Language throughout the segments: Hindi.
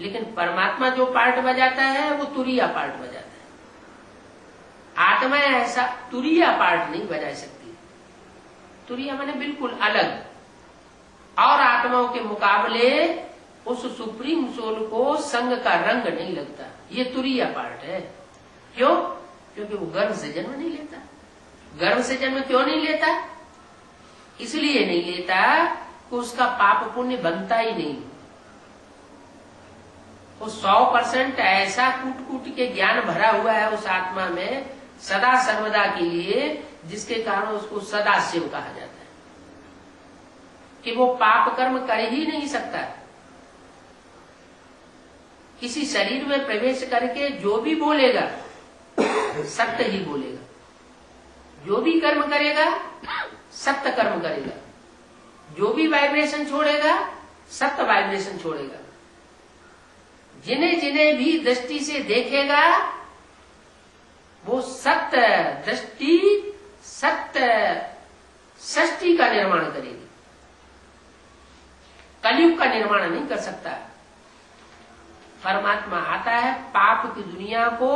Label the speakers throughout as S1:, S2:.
S1: लेकिन परमात्मा जो पार्ट बजाता है वो तुरीया पार्ट बजाता है। आत्मा ऐसा तुरीया पार्ट नहीं बजा सकती। तुरीया माने बिल्कुल अलग, और आत्माओं के मुकाबले उस सुप्रीम सोल को संग का रंग नहीं लगता। ये तुरीया पार्ट है। क्यों? क्योंकि वो गर्भ से जन्म नहीं लेता। गर्भ से जन्म क्यों नहीं लेता? इसलिए नहीं लेता कि उसका पाप पुण्य बनता ही नहीं। वो 100% ऐसा कूट कूट के ज्ञान भरा हुआ है उस आत्मा में सदा सर्वदा के लिए, जिसके कारण उसको सदा शिव कहा जाता है कि वो पाप कर्म कर ही नहीं सकता। किसी शरीर में प्रवेश करके जो भी बोलेगा सत्य ही बोलेगा, जो भी कर्म करेगा सत्य कर्म करेगा, जो भी वाइब्रेशन छोड़ेगा सत्य वाइब्रेशन छोड़ेगा। जिन्हें जिन्हें भी दृष्टि से देखेगा वो सत्य दृष्टि सत्य सृष्टि का निर्माण करेगी। कलयुग का निर्माण नहीं कर सकता। परमात्मा आता है पाप की दुनिया को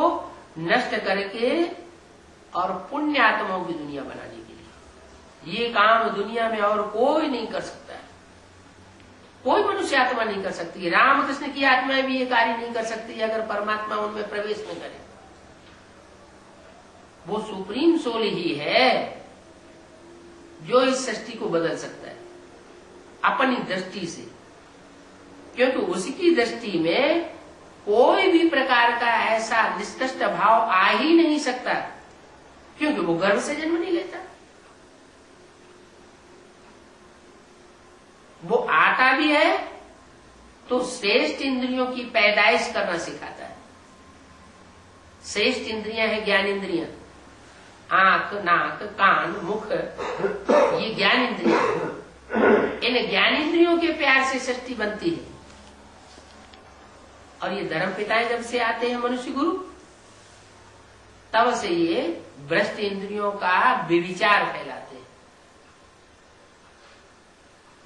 S1: नष्ट करके और पुण्य आत्माओं की दुनिया बनाने के लिए। ये काम दुनिया में और कोई नहीं कर सकता है। कोई मनुष्य आत्मा नहीं कर सकती। रामकृष्ण की आत्मा भी ये कार्य नहीं कर सकती अगर परमात्मा उनमें प्रवेश न करे। वो सुप्रीम सोल ही है जो इस सृष्टि को बदल सकता है अपनी दृष्टि से, क्योंकि उसकी दृष्टि में कोई भी प्रकार का ऐसा निष्कृष्ट भाव आ ही नहीं सकता, क्योंकि वो गर्भ से जन्म नहीं लेता। वो आता भी है तो श्रेष्ठ इंद्रियों की पैदाइश करना सिखाता है। श्रेष्ठ इंद्रियां हैं ज्ञान इंद्रियां, आंख नाक कान मुख, ये ज्ञान इंद्रियां। इन ज्ञान इंद्रियों के प्यार से सृष्टि बनती है। और ये धर्म पिताएं जब से आते हैं मनुष्य गुरु, तब से ये भ्रष्ट इंद्रियों का विविचार फैलाते हैं।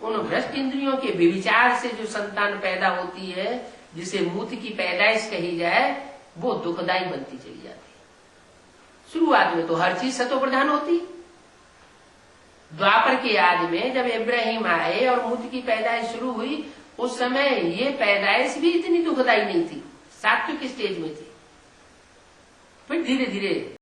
S1: उन भ्रष्ट इंद्रियों के विविचार से जो संतान पैदा होती है, जिसे मूत की पैदाइश कही जाए, वो दुखदायी बनती चली जाती है। शुरुआत में तो हर चीज सतो प्रधान होती। द्वापर के आदि में जब इब्राहिम आए और मूत की पैदाइश शुरू हुई, उस समय ये पैदाइश भी इतनी दुखदायी नहीं थी, सात्विक स्टेज में थी। फिर धीरे धीरे